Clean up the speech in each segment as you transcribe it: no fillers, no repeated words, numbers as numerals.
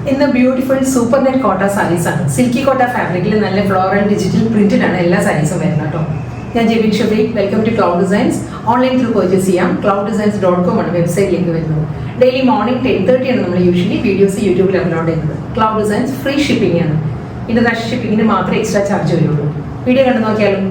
In the beautiful super net കോട്ട സാരീസ് ആണ്. Silky കോട്ട ഫാബ്രിക്കിൽ നല്ല ഫ്ലോറൽ ഡിജിറ്റൽ പ്രിന്റിലാണ് എല്ലാ സാരീസും വരുന്നത് കേട്ടോ. ഞാൻ Jebin Shafeeq, welcome to Cloud Designs. Online through purchase ചെയ്യാം. clouddesigns.com ആണ് വെബ്സൈറ്റിലേക്ക് വരുന്നത്. ഡെയിലി മോർണിംഗ് 10:30 ആണ് നമ്മൾ യൂഷ്വലി വീഡിയോസ് യൂട്യൂബിൽ അപ്ലോഡ് ചെയ്യുന്നത്. ക്ലൗഡ് ഡിസൈൻസ് ഫ്രീ ഷിപ്പിംഗ് ആണ്. ഇന്റർനാഷണൽ ഷിപ്പിംഗിന് മാത്രമേ എക്സ്ട്രാ ചാർജ് വരുള്ളൂ. വീഡിയോ കണ്ടു നോക്കിയാലും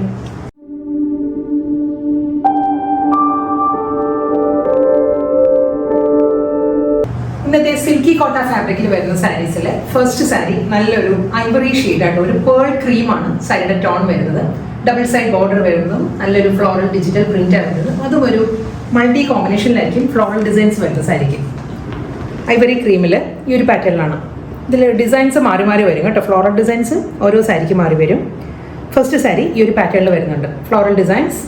ഇന്നത്തെ സിൽക്കി കോട്ട ഫാബ്രിക്കിൽ വരുന്ന സാരീസിലെ ഫസ്റ്റ് സാരി നല്ലൊരു ഐവറി ഷെയ്ഡായിട്ട് ഒരു പേൾ ക്രീമാണ് സാരിയുടെ ടോൺ വരുന്നത്. ഡബിൾ സൈഡ് ബോർഡർ വരുന്നതും നല്ലൊരു ഫ്ലോറൽ ഡിജിറ്റൽ പ്രിന്റ് വരുന്നത്. അതും ഒരു മൾട്ടി കോമ്പിനേഷനിലായിരിക്കും ഫ്ലോറൽ ഡിസൈൻസ് വരുന്ന സാരിക്ക്. ഐവറി ക്രീമിൽ ഈ ഒരു പാറ്റേണിലാണ്. ഇതിൽ ഡിസൈൻസ് മാറി മാറി വരും കേട്ടോ. ഫ്ലോറൽ ഡിസൈൻസ് ഓരോ സാരിക്ക് മാറി വരും. ഫസ്റ്റ് സാരി ഈ ഒരു പാറ്റേണിൽ വരുന്നുണ്ട്. ഫ്ലോറൽ ഡിസൈൻസ്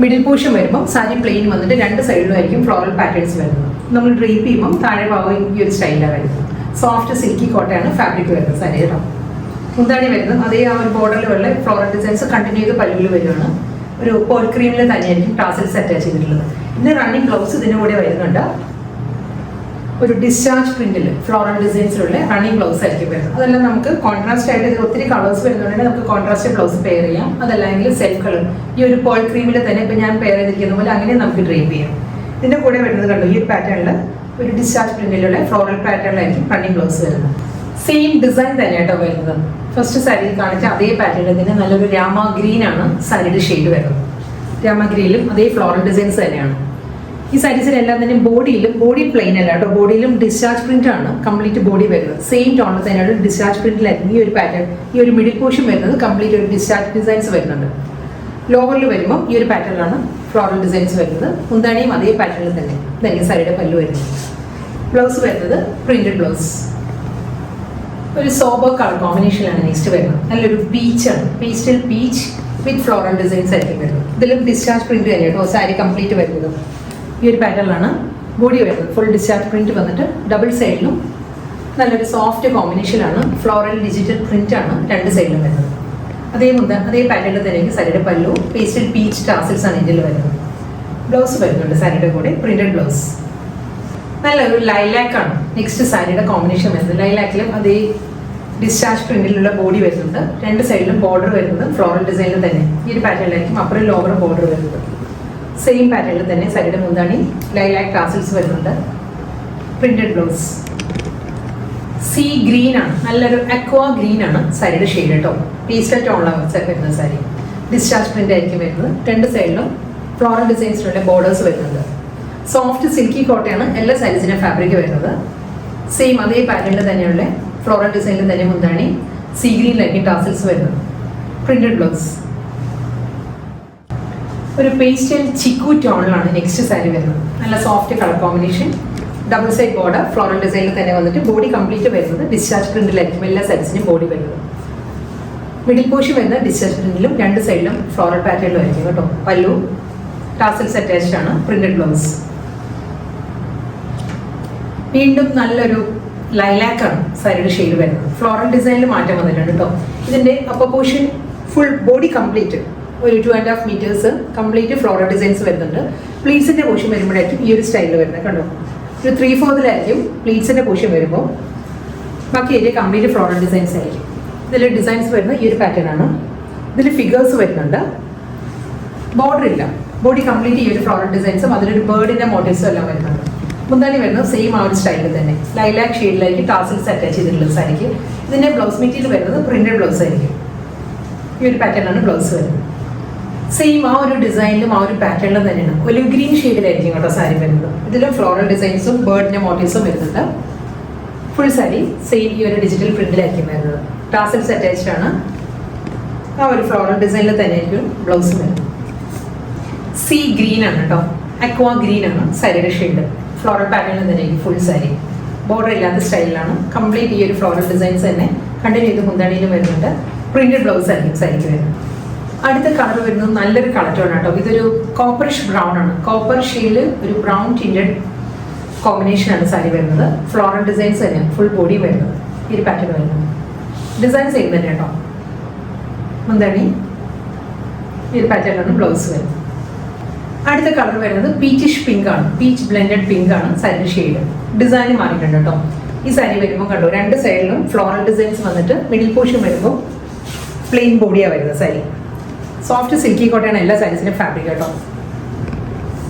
മിഡിൽ പോർഷൻ വരുമ്പോൾ സാരി പ്ലെയിൻ വന്നിട്ട് രണ്ട് സൈഡിലും ആയിരിക്കും ഫ്ലോറൽ പാറ്റേൺസ് വരുന്നത്. നമ്മൾ ഡ്രേപ്പ് ചെയ്യുമ്പോൾ താഴെ ഭാഗം ഈ ഒരു സ്റ്റൈലാണ് വരുന്നത്. സോഫ്റ്റ് സിൽക്കി കോട്ടയാണ് ഫാബ്രിക് വരുന്നത് സാരി കേട്ടോ. മുന്താണി വരുന്നത് അതേ ആ ഒരു ബോർഡറിൽ ഉള്ള ഫ്ലോറൽ ഡിസൈൻസ് കണ്ടിന്യൂ ചെയ്ത് പല്ലുവിൽ വരുവാണ്. ഒരു പോൾ ക്രീമിൽ തന്നെയായിരിക്കും ടാസൽസ് അറ്റാച്ച് ചെയ്തിട്ടുള്ളത്. ഇതിന് റണ്ണിങ് ബ്ലൗസ് ഇതിൻ്റെ കൂടെ വരുന്നുണ്ട്. ഒരു ഡിസ്ചാർജ് പ്രിന്റിൽ ഫ്ലോറൽ ഡിസൈൻസിലുള്ള റണ്ണിങ് ബ്ലൗസ് ആയിരിക്കും വരുന്നത്. അതെല്ലാം നമുക്ക് കോൺട്രാസ്റ്റ് ആയിട്ട് ഇതിൽ ഒത്തിരി കളേഴ്സ് വരുന്നുണ്ടെങ്കിൽ നമുക്ക് കോൺട്രാസ്റ്റ് ബ്ലൗസ് പെയർ ചെയ്യാം. അതല്ലെങ്കിൽ സെൽഫ് കളർ ഈ ഒരു പേൾ ക്രീമിൽ തന്നെ ഇപ്പം ഞാൻ പെയർ ചെയ്തിരിക്കുന്ന പോലെ അങ്ങനെ നമുക്ക് ഡ്രേപ്പ് ചെയ്യാം. ഇതിൻ്റെ കൂടെ വരുന്നത് കണ്ടു, ഈ ഒരു പാറ്റേണിൽ ഒരു ഡിസ്ചാർജ് പ്രിന്റിലുള്ള ഫ്ലോറൽ പാറ്റേണിലായിരിക്കും റണ്ണിങ് ബ്ലൗസ് വരുന്നത്. സെയിം ഡിസൈൻ തന്നെയാട്ടോ വരുന്നത്. ഫസ്റ്റ് സാരിയിൽ കാണിച്ച അതേ പാറ്റേണിൽ തന്നെ നല്ലൊരു രാമ ഗ്രീൻ ആണ് സാരിയുടെ ഷെയ്ഡ് വരുന്നത്. രാമ ഗ്രീനിലും അതേ ഫ്ലോറൽ ഡിസൈൻസ് തന്നെയാണ്. ഈ സാരീസിലെല്ലാം തന്നെ ബോഡി പ്ലെയിൻ അല്ല കേട്ടോ. ബോഡിയിലും ഡിസ്ചാർജ് പ്രിന്റ് ആണ് കംപ്ലീറ്റ് ബോഡി വരുന്നത്. സെയിം ടോണിൽ തന്നെയാണ് ഡിസ്ചാർജ് പ്രിന്റിലായിരിക്കും ഈ ഒരു പാറ്റേൺ. ഈ ഒരു മിഡിൽ പോർഷൻ വരുന്നത് കംപ്ലീറ്റ് ഒരു ഡിസ്ചാർജ് ഡിസൈൻസ് വരുന്നുണ്ട്. ലോവറിൽ വരുമ്പോൾ ഈ ഒരു പാറ്റേണിലാണ് ഫ്ലോറൽ ഡിസൈൻസ് വരുന്നത്. മുന്താണിയും അതേ പാറ്റേണിൽ തന്നെ സാരിയുടെ പല്ലു വരുന്നത്. ബ്ലൗസ് വരുന്നത് പ്രിന്റഡ് ബ്ലൗസ്. ഒരു സോബർ കളർ കോമ്പിനേഷനിലാണ് നെക്സ്റ്റ് വരുന്നത്. നല്ലൊരു പീച്ചാണ്, pastel peach with floral designs ആയിരിക്കും വരുന്നത്. ഇതിലും ഡിസ്ചാർജ് പ്രിന്റ് തന്നെ കേട്ടോ സാരി കംപ്ലീറ്റ് വരുന്നത്. ഈ ഒരു പാറ്റേണിലാണ് ബോഡി വരുന്നത്. ഫുൾ ഡിസ്ചാർജ് പ്രിന്റ് വന്നിട്ട് ഡബിൾ സൈഡിലും നല്ലൊരു സോഫ്റ്റ് കോമ്പിനേഷനാണ്. ഫ്ലോറൽ ഡിജിറ്റൽ പ്രിന്റ് ആണ് രണ്ട് സൈഡിലും വരുന്നത്. അതേ പാറ്റേണിൽ തന്നെ സാരിയുടെ പല്ലു പേസ്റ്റൽ പീച്ച് ടാസിൽസ് ആണ് ഇതിൽ വരുന്നത്. ബ്ലൗസ് വരുന്നുണ്ട് സാരിയുടെ കൂടെ പ്രിന്റഡ് ബ്ലൗസ്. നല്ലൊരു ലൈലാക്ക് ആണ് നെക്സ്റ്റ് സാരിയുടെ കോമ്പിനേഷൻ വരുന്നത്. ലൈലാക്കിലും അതേ ഡിസ്ചാർജ് പ്രിന്റിലുള്ള ബോഡി വരുന്നുണ്ട്. രണ്ട് സൈഡിലും ബോർഡർ വരുന്നത് ഫ്ലോറൽ ഡിസൈനിൽ തന്നെ ഈ ഒരു പാറ്റേണിലായിരിക്കും അപ്പുറം ലോവർ ബോർഡർ വരുന്നത്. സെയിം പാറ്റേണിൽ തന്നെ സാരിയുടെ മുന്താണി ലൈലാക്ക് ടാസിൽസ് വരുന്നുണ്ട്. Printed blouse. സീ ഗ്രീൻ ആണ്, നല്ലൊരു അക്വാ ഗ്രീൻ ആണ് സാരിയുടെ ഷെയ്ഡ് കേട്ടോ. പേസ്റ്റൽ ടോണിലാണ് വരുന്നത് സാരി. ഡിസ്ചാർജ് പ്രിന്റ് ആയിരിക്കും വരുന്നത്. രണ്ട് സൈഡിലും ഫ്ലോറൽ ഡിസൈൻസിലുള്ള ബോർഡേഴ്സ് വരുന്നുണ്ട്. സോഫ്റ്റ് സിൽക്കി കോട്ടയാണ് എല്ലാ സാരീസിനും ഫാബ്രിക് വരുന്നത്. സെയിം അതേ പാറ്റേണിൽ തന്നെയുള്ള ഫ്ലോറൽ ഡിസൈനിൽ തന്നെ മുന്താണി സീ ഗ്രീനിലായിരിക്കും ടാസിൽസ് വരുന്നത്. Printed blouse. ഒരു പേസ്റ്റൽ ചിക്കു ടോണിലാണ് നെക്സ്റ്റ് സാരി വരുന്നത്. നല്ല soft colour combination. Double side border floral ഡിസൈനിൽ തന്നെ വന്നിട്ട് ബോഡി കംപ്ലീറ്റ് വരുന്നത് ഡിസ്ചാർജ് പ്രിന്റിലായിരിക്കും എല്ലാ സാരീസിനും ബോഡി വരുന്നത്. മിഡിൽ പോർഷൻ വരുന്ന ഡിസ്ചാർജ് പ്രിന്റിലും രണ്ട് സൈഡിലും ഫ്ലോറൽ പാറ്റേണിലും ആയിരിക്കും കേട്ടോ. പല്ലു ടാസിൽസ് അറ്റാച്ച്ഡ് ആണ്. Printed blouse. വീണ്ടും നല്ലൊരു ലൈലാക്കാണ് സാരിയുടെ ഷെയ്ഡ് വരുന്നത്. ഫ്ലോറൽ ഡിസൈനിൽ മാറ്റം വന്നിട്ടുണ്ട് കേട്ടോ. ഇതിൻ്റെ upper portion full body complete ഒരു 2.5 മീറ്റേഴ്സ് കംപ്ലീറ്റ് ഫ്ലോറൽ ഡിസൈൻസ് വരുന്നുണ്ട്. പ്ലീറ്റ്സിൻ്റെ പോർഷൻ വരുമ്പോഴായിരിക്കും ഈ ഒരു സ്റ്റൈലിൽ വരുന്നത് കണ്ടോ. ഒരു 3/4 പ്ലീറ്റ്സിൻ്റെ പോർഷൻ വരുമ്പോൾ ബാക്കി ഏരിയ കംപ്ലീറ്റ് ഫ്ലോറൽ ഡിസൈൻസ് ആയിരിക്കും. ഇതിൽ ഡിസൈൻസ് വരുന്ന ഈ ഒരു പാറ്റേൺ ആണ്. ഇതിൽ ഫിഗേഴ്സ് വരുന്നുണ്ട്. ബോർഡർ ഇല്ല, ബോഡി കംപ്ലീറ്റ് ഈ ഒരു ഫ്ലോറൽ ഡിസൈൻസും അതിലൊരു ബേർഡിൻ്റെ മോട്ടീവ്സും എല്ലാം വരുന്നുണ്ട്. മുന്താണി വരുന്നത് സെയിം ആ ഒരു സ്റ്റൈലിൽ തന്നെ ലൈലാക്ക് ഷെയ്ഡിലായിരിക്കും ടാസിൽസ് അറ്റാച്ച് ചെയ്തിട്ടുള്ള സാരിക്ക്. ഇതിൻ്റെ ബ്ലൗസ് മെറ്റീരിയൽ വരുന്നത് പ്രിന്റഡ് ബ്ലൗസ് ആയിരിക്കും. ഈ ഒരു പാറ്റേണാണ് ബ്ലൗസ് വരുന്നത്. സെയിം ആ ഒരു ഡിസൈനിലും ആ ഒരു പാറ്റേണിലും തന്നെയാണ്. ഒരു ഗ്രീൻ ഷെയ്ഡിലായിരിക്കും കേട്ടോ സാരി വരുന്നത്. ഇതിലും ഫ്ലോറൽ ഡിസൈൻസും ബേർഡിൻ്റെ മോട്ടീവ്സും വരുന്നുണ്ട്. ഫുൾ സാരി സെയിം ഈ ഒരു ഡിജിറ്റൽ പ്രിന്റിലായിരിക്കും വരുന്നത്. ടാസിൽസ് അറ്റാച്ച്ഡ് ആണ്. ആ ഒരു ഫ്ലോറൽ ഡിസൈനിൽ തന്നെയായിരിക്കും ബ്ലൗസ് വരുന്നത്. സീ ഗ്രീൻ ആണ് കേട്ടോ. അക്വാ ഗ്രീൻ ആണ് സാരിയുടെ ഷെയ്ഡ്. ഫ്ലോറൽ പാറ്റേണിൽ തന്നെയായിരിക്കും ഫുൾ സാരി. ബോർഡർ ഇല്ലാത്ത സ്റ്റൈലിലാണ് കംപ്ലീറ്റ് ഈ ഒരു ഫ്ലോറൽ ഡിസൈൻസ് തന്നെ കണ്ടിന്യൂ ചെയ്ത് മുന്താണിയിലും വരുന്നുണ്ട്. പ്രിന്റഡ് ബ്ലൗസ് ആയിരിക്കും സാരിക്ക് വരുന്നത്. അടുത്ത കളർ വരുന്നത് നല്ലൊരു കളർ ടോൺ കേട്ടോ. ഇതൊരു കോപ്പറിഷ് ബ്രൗൺ ആണ്. കോപ്പർ ഷെയ്ഡിൽ ഒരു ബ്രൗൺ ടിൻറ്റഡ് കോമ്പിനേഷനാണ് സാരി വരുന്നത്. ഫ്ലോറൽ ഡിസൈൻസ് തന്നെയാണ് ഫുൾ ബോഡി വരുന്നത്. ഈ ഒരു പാറ്റേൺ വരുന്നത് ഡിസൈൻ സെയിം തന്നെ കേട്ടോ. മുന്താണി ഈ ഒരു പാറ്റേണിലാണ് ബ്ലൗസ് വരുന്നത്. അടുത്ത കളർ വരുന്നത് പീച്ചിഷ് പിങ്ക് ആണ്. പീച്ച് ബ്ലെൻഡഡ് പിങ്ക് ആണ് സാരിയുടെ ഷെയ്ഡ്. ഡിസൈൻ മാറിയിട്ടുണ്ട് കേട്ടോ. ഈ സാരി വരുമ്പോൾ കണ്ടോ, രണ്ട് സൈഡിലും ഫ്ലോറൽ ഡിസൈൻസ് വന്നിട്ട് മിഡിൽ പോർഷൻ വരുമ്പോൾ പ്ലെയിൻ ബോഡിയാണ് വരുന്നത് സാരി. സോഫ്റ്റ് സിൽക്കി കോട്ടയാണ് എല്ലാ സാരീസിനും ഫാബ്രിക് കേട്ടോ.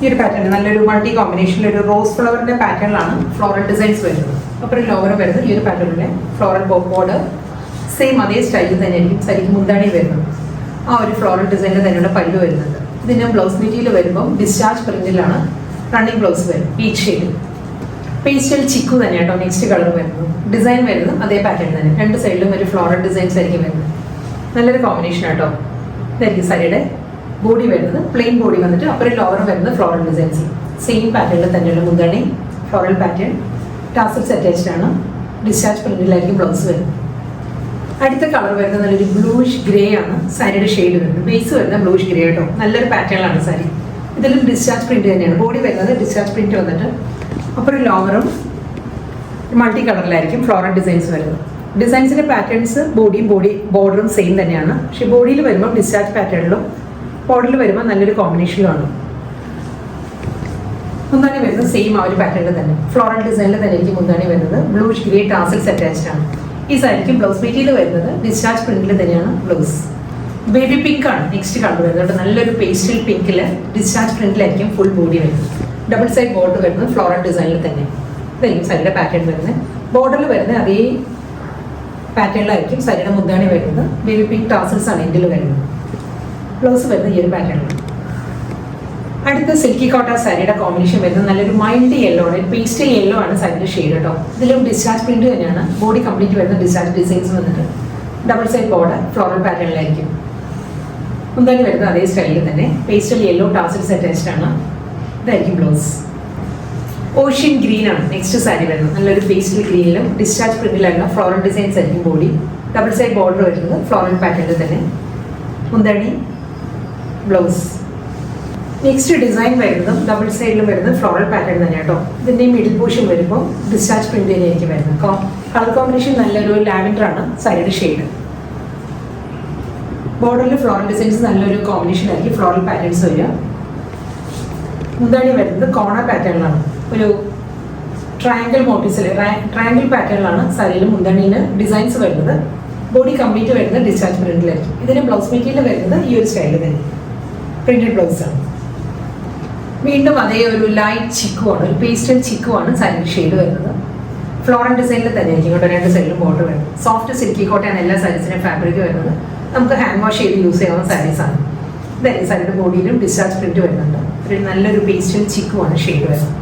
ഈ ഒരു പാറ്റേൺ നല്ലൊരു മൾട്ടി കോമ്പിനേഷനിൽ ഒരു റോസ് ഫ്ലവറിന്റെ പാറ്റേണിലാണ് ഫ്ലോറൽ ഡിസൈൻസ് വരുന്നത്. അപ്പോൾ ലോവർ വരുന്നത് ഈ ഒരു പാറ്റേണിലെ ഫ്ലോറൽ ബോർഡർ സെയിം അതേ സ്റ്റൈലിൽ തന്നെയായിരിക്കും സാരിക്ക് മുന്താണി വരുന്നത്. ആ ഒരു ഫ്ലോറൽ ഡിസൈനിൽ തന്നെയുള്ള പല്ലു വരുന്നത്. ഇതിന് ബ്ലൗസ് മെറ്റീരിയൽ വരുമ്പോൾ ഡിസ്ചാർജ് പ്രിന്റിലാണ് റണ്ണിങ് ബ്ലൗസ് വരും. പീച്ച് ഷെയ്ഡ് പേസ്റ്റൽ ചിക്കു തന്നെ കേട്ടോ നെക്സ്റ്റ് കളർ വരുന്നത്. ഡിസൈൻ വരുന്നത് അതേ പാറ്റേൺ തന്നെ, രണ്ട് സൈഡിലും ഒരു ഫ്ലോറൽ ഡിസൈൻസ് ആയിരിക്കും വരുന്നത്. നല്ലൊരു കോമ്പിനേഷൻ കേട്ടോ. ഇതായിരിക്കും സാരിയുടെ ബോഡി വരുന്നത്. പ്ലെയിൻ ബോഡി വന്നിട്ട് അപ്പുറം ലോവർ വരുന്നത് ഫ്ലോറൽ ഡിസൈൻസ് സെയിം പാറ്റേണിൽ തന്നെയുള്ള മുന്താണി ഫ്ലോറൽ പാറ്റേൺ. ടാസൽസ് അറ്റാച്ച്ഡ് ആണ്. ഡിസ്ചാർജ് പ്രിന്റിലായിരിക്കും ബ്ലൗസ് വരുന്നത്. അടുത്ത കളർ വരുന്നത് നല്ലൊരു ബ്ലൂഷ് ഗ്രേ ആണ് സാരിയുടെ ഷെയ്ഡ് വരുന്നത്. ബേസ് വരുന്നത് ബ്ലൂഷ് ഗ്രേ കേട്ടോ. നല്ലൊരു പാറ്റേണിലാണ് സാരി. ഇതിലും ഡിസ്ചാർജ് പ്രിന്റ് തന്നെയാണ്. ബോഡി വരുന്നത് ഡിസ്ചാർജ് പ്രിന്റ് വന്നിട്ട് അപ്പുറം ലോവറും മൾട്ടി കളറിലായിരിക്കും ഫ്ലോറൽ ഡിസൈൻസ് വരുന്നത്. ഡിസൈൻസിന്റെ പാറ്റേൺസ് ബോർഡറും സെയിം തന്നെയാണ്. പക്ഷേ ബോഡിയിൽ വരുമ്പോൾ ഡിസ്ചാർജ് പാറ്റേണിലും ബോർഡറിൽ വരുമ്പോൾ നല്ലൊരു കോമ്പിനേഷനിലുമാണ്. മുന്താണി വരുന്നത് സെയിം ആ ഒരു പാറ്റേണിൽ തന്നെ ഫ്ലോറൽ ഡിസൈനിൽ തന്നെ ആയിരിക്കും മുന്താണി വരുന്നത്. ബ്ലൂഷ് ഗ്രേ ടാസൽസ് അറ്റാച്ച്ഡ് ആണ്. ഈ സാരിക്ക് ബ്ലൗസ് മെറ്റീരിയൽ വരുന്നത് ഡിസ്ചാർജ് പ്രിന്റിൽ തന്നെയാണ് ബ്ലൗസ്. ബേബി പിങ്ക് ആണ് നെക്സ്റ്റ് കളർ വരുന്നത്. നല്ലൊരു പേസ്റ്റൽ പിങ്കിൽ ഡിസ്ചാർജ് പ്രിന്റിലായിരിക്കും ഫുൾ ബോഡി വരുന്നത്. ഡബിൾ സൈഡ് ബോർഡർ വരുന്നത് ഫ്ലോറൽ ഡിസൈനിൽ തന്നെ. ഇതായിരിക്കും സാരിയുടെ പാറ്റേൺ വരുന്നത്. ബോർഡറിൽ വരുന്നത് അതേ പാറ്റേണിലായിരിക്കും സാരിയുടെ മുന്താണി വരുന്നത്. ബേബി പിങ്ക് ടാസൽസ് ആണ് എൻഡിൽ വരുന്നത്. ബ്ലൗസ് വരുന്നത് ഈ ഒരു പാറ്റേണിലാണ്. അടുത്ത സിൽക്കി കോട്ട സാരിയുടെ കോമ്പിനേഷൻ വരുന്നത് നല്ലൊരു മൈൽഡ് യെല്ലോ ആണ്. പേസ്റ്റൽ യെല്ലോ ആണ് സാരിയുടെ ഷെയ്ഡ് കേട്ടോ. ഇതിലും ഡിസ്ചാർജ് പ്രിന്റ് തന്നെയാണ്. ബോഡി കംപ്ലീറ്റ് വരുന്ന ഡിസ്ചാർജ് ഡിസൈൻസ് വന്നിട്ട് ഡബിൾ സൈഡ് ബോർഡർ ഫ്ലോറൽ പാറ്റേണിലായിരിക്കും. മുന്താണി വരുന്നത് അതേ സ്റ്റൈലിൽ തന്നെ പേസ്റ്റൽ യെല്ലോ ടാസൽസ് അറ്റാച്ച്ഡ് ആണ്. ഇതായിരിക്കും ബ്ലൗസ്. ഓഷ്യൻ ഗ്രീൻ ആണ് നെക്സ്റ്റ് സാരി വരുന്നത്. നല്ലൊരു പേസ്റ്റൽ ഗ്രീനിലും ഡിസ്ചാർജ് പ്രിന്റിലായിരുന്ന ഫ്ലോറൽ ഡിസൈൻസ് ആയിരിക്കും ബോഡി. ഡബിൾ സൈഡ് ബോർഡർ വരുന്നത് ഫ്ലോറൽ പാറ്റേണിൽ തന്നെ. മുന്താണി ബ്ലൗസ്. നെക്സ്റ്റ് ഡിസൈൻ വരുന്നതും ഡബിൾ സൈഡിലും വരുന്നത് ഫ്ലോറൽ പാറ്റേൺ തന്നെ കേട്ടോ. ഇതിൻ്റെ മിഡിൽ പോർഷൻ വരുമ്പോൾ ഡിസ്ചാർജ് പ്രിന്റ് തന്നെയായിരിക്കും വരുന്നത്. കളർ കോമ്പിനേഷൻ നല്ലൊരു ലാവൻഡർ ആണ് സാരിയുടെ ഷെയ്ഡ്. ബോർഡറിൽ ഫ്ലോറൽ ഡിസൈൻസ് നല്ലൊരു കോമ്പിനേഷൻ ആയിരിക്കും ഫ്ലോറൽ പാറ്റേൺസ് വരിക. മുന്താണി വരുന്നത് കോണർ പാറ്റേണിലാണ്. ഒരു ട്രയാങ്കിൾ മോട്ടീവ്സിൽ ട്രയാങ്കിൾ പാറ്റേണിലാണ് സാരിയിൽ മുന്താണിയിൽ ഡിസൈൻസ് വരുന്നത്. ബോഡി കംപ്ലീറ്റ് വരുന്നത് ഡിസ്ചാർജ് പ്രിന്റിലായിരിക്കും. ഇതിന് ബ്ലൗസ് മെറ്റീരിയൽ വരുന്നത് ഈ ഒരു സ്റ്റൈലിൽ തന്നെ പ്രിന്റഡ് ബ്ലൗസ് ആണ്. വീണ്ടും അതേ ഒരു ലൈറ്റ് ചിക്കു ആണ്, ഒരു പേസ്റ്റൽ ചിക്കു ആണ് സാരിയുടെ ഷെയ്ഡ് വരുന്നത്. ഫ്ലോറൽ ഡിസൈനിൽ തന്നെ ആയിരിക്കും കേട്ടോ രണ്ട് സൈഡിലും ബോർഡർ വരുന്നത്. സോഫ്റ്റ് സിൽക്കി കോട്ടയാണ് എല്ലാ സാരീസിനും ഫാബ്രിക് വരുന്നത്. നമുക്ക് ഹാൻഡ് വാഷ് ചെയ്ത് യൂസ് ചെയ്യാവുന്ന സാരീസാണ്. ഇതായിരിക്കും സാരിയുടെ ബോഡിയിലും ഡിസ്ചാർജ് പ്രിന്റ് വരുന്നുണ്ട്. ഒരു നല്ലൊരു പേസ്റ്റൽ ചിക്കു ആണ് ഷെയ്ഡ് വരുന്നത്.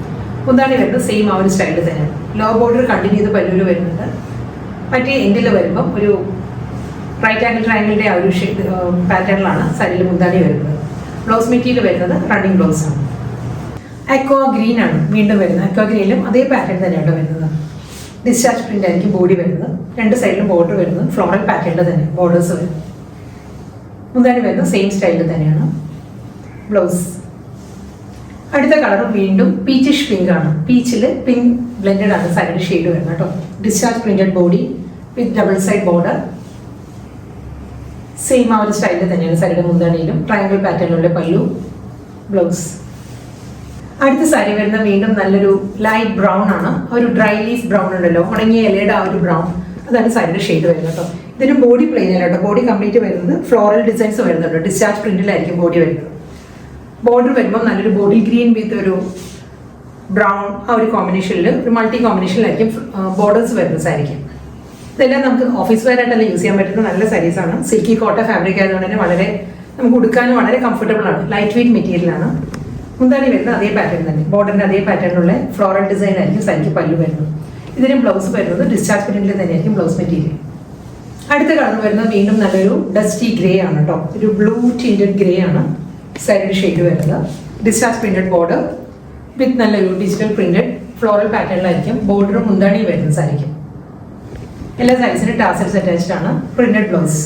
മുന്താണി വരുന്നത് സെയിം ആ ഒരു സ്റ്റൈലിൽ തന്നെയാണ്. ലോ ബോർഡർ കണ്ടിന്യൂ ചെയ്ത് പല്ലുവിൽ വരുന്നുണ്ട്. മറ്റേ എൻഡിൽ വരുമ്പം ഒരു റൈറ്റ് ആംഗിൾ ട്രയാങ്കിളിൻ്റെ ആ ഒരു പാറ്റേണിലാണ് സാരിയിൽ മുന്താണി വരുന്നത്. ബ്ലൗസ് മെറ്റീരിയൽ വരുന്നത് റണ്ണിങ് ബ്ലൗസ് ആണ്. അക്വാ ഗ്രീൻ ആണ് വീണ്ടും വരുന്നത്. അക്വാ ഗ്രീനിലും അതേ പാറ്റേൺ തന്നെയാണ് വരുന്നത്. ഡിസ്ചാർജ് പ്രിന്റ് ആയിരിക്കും ബോഡി വരുന്നത്. രണ്ട് സൈഡിലും ബോർഡർ വരുന്നത് ഫ്ലോറൽ പാറ്റേണിൽ തന്നെ ബോർഡേഴ്സ് വരും. മുന്താണി വരുന്നത് സെയിം സ്റ്റൈലിൽ തന്നെയാണ് ബ്ലൗസ്. അടുത്ത കളർ വീണ്ടും പീച്ചിഷ് പിങ്ക് ആണ്. പീച്ചിൽ പിങ്ക് ബ്ലെൻഡഡ് ആണ് സാരിയുടെ ഷെയ്ഡ് വരുന്നത് കേട്ടോ. Discharge printed body with double side border. Same ആ ഒരു സ്റ്റൈലിൽ തന്നെയാണ് സാരിയുടെ മുന്താണിയിലും ട്രയാങ്കിൾ പാറ്റേണിലുള്ള പല്ലു ബ്ലൗസ്. അടുത്ത സാരി വരുന്ന വീണ്ടും നല്ലൊരു ലൈറ്റ് ബ്രൗൺ ആണ്. ഒരു ഡ്രൈ ലീഫ് ബ്രൗൺ ഉണ്ടല്ലോ, ഉണങ്ങിയ ഇലയുടെ ആ ഒരു ബ്രൗൺ, അതാണ് സാരിയുടെ ഷെയ്ഡ് വരുന്നത് കേട്ടോ. ഇതിന് ബോഡി പ്ലെയിൻ അല്ല കേട്ടോ. ബോഡി കംപ്ലീറ്റ് വരുന്നത് ഫ്ലോറൽ ഡിസൈൻസ് വരുന്നുണ്ട്. ഡിസ്ചാർജ് പ്രിന്റിലായിരിക്കും ബോഡി വരുന്നത്. ബോർഡർ വരുമ്പോൾ നല്ലൊരു ബോഡി ഗ്രീൻ വിത്ത് ഒരു ബ്രൗൺ ആ ഒരു കോമ്പിനേഷനിൽ ഒരു മൾട്ടി കോമ്പിനേഷനിലായിരിക്കും ബോർഡേഴ്സ് വരുന്നത് സാരിക്ക്. ഇതെല്ലാം നമുക്ക് ഓഫീസ് വെയർ ആയിട്ടല്ല യൂസ് ചെയ്യാൻ പറ്റുന്ന നല്ല സാരീസാണ്. സിൽക്കി കോട്ട ഫാബ്രിക് ആയതുകൊണ്ട് തന്നെ വളരെ നമുക്ക് ഉടുക്കാനും വളരെ കംഫർട്ടബിൾ ആണ്. ലൈറ്റ് വെയിറ്റ് മെറ്റീരിയലാണ്. മുന്താണി വരുന്നത് അതേ പാറ്റേൺ തന്നെ. ബോർഡറിൻ്റെ അതേ പാറ്റേണിലുള്ള ഫ്ലോറൽ ഡിസൈൻ ആയിരിക്കും സാരിക്ക് പല്ലു വരുന്നത്. ഇതിനും ബ്ലൗസ് വരുന്നത് ഡിസ്ചാർജ് പ്രിന്റിൽ തന്നെയായിരിക്കും ബ്ലൗസ് മെറ്റീരിയൽ. അടുത്ത കളർ വരുന്നത് വീണ്ടും നല്ലൊരു ഡസ്റ്റി ഗ്രേ ആണ് കേട്ടോ. ഒരു ബ്ലൂ ടിൻറ്റഡ് ഗ്രേ ആണ് സാരിയുടെ ഷെയ്ഡ് വരുന്നത്. ഡിസ്ചാർജ് പ്രിന്റഡ് ബോർഡർ വിത്ത് നല്ലൊരു ഡിജിറ്റൽ പ്രിന്റഡ് ഫ്ലോറൽ പാറ്റേണിലായിരിക്കും ബോർഡറും മുന്താണി വരുന്നത് സാരിക്കും. എല്ലാ സാരീസിനും ടാസൽസ് അറ്റാച്ച്ഡ് ആണ്. Printed blouse.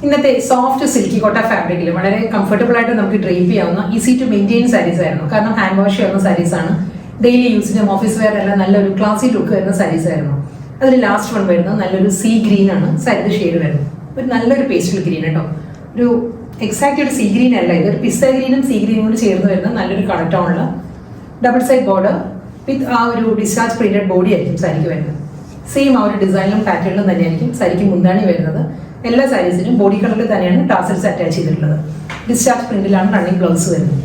ഇന്നത്തെ സോഫ്റ്റ് സിൽക്കി കോട്ട ഫാബ്രിക്കിൽ വളരെ കംഫർട്ടബിൾ ആയിട്ട് നമുക്ക് ഡ്രേപ്പ് ചെയ്യാവുന്ന ഈസി ടു മെയിൻറ്റെയിൻ സാരീസ് ആയിരുന്നു. കാരണം ഹാൻഡ് വാഷ് ചെയ്യാവുന്ന സാരീസാണ്. ഡെയിലി യൂസിനും ഓഫീസ് വെയർ എല്ലാം നല്ലൊരു ക്ലാസി ലുക്ക് വരുന്ന സാരീസ് ആയിരുന്നു. അതിൽ ലാസ്റ്റ് വൺ വരുന്നത് നല്ലൊരു സീ ഗ്രീൻ ആണ് സാരിയുടെ ഷെയ്ഡ് വരുന്നത്. ഒരു നല്ലൊരു പേസ്റ്റൽ ഗ്രീൻ കേട്ടോ. ഒരു എക്സാക്റ്റ് ഒരു സീ ഗ്രീൻ അല്ല, ഇതൊരു പിസ്ത ഗ്രീനും സീ ഗ്രീനും കൂടി ചേർന്ന് വരുന്ന നല്ലൊരു കളർ ടോണുള്ള ഡബിൾ സൈഡ് ബോർഡർ വിത്ത് ആ ഒരു ഡിസ്ചാർജ് പ്രിന്റഡ് ബോഡി ആയിരിക്കും സാരിക്ക് വരുന്നത്. സെയിം ആ ഒരു ഡിസൈനിലും പാറ്റേണിലും തന്നെയായിരിക്കും സാരിക്ക് മുന്താണി വരുന്നത്. എല്ലാ സാരീസിനും ബോഡി കളറിൽ തന്നെയാണ് ടാസൽസ് അറ്റാച്ച് ചെയ്തിട്ടുള്ളത്. ഡിസ്ചാർജ് പ്രിന്റിലാണ് റണ്ണിങ് ബ്ലൗസ് വരുന്നത്.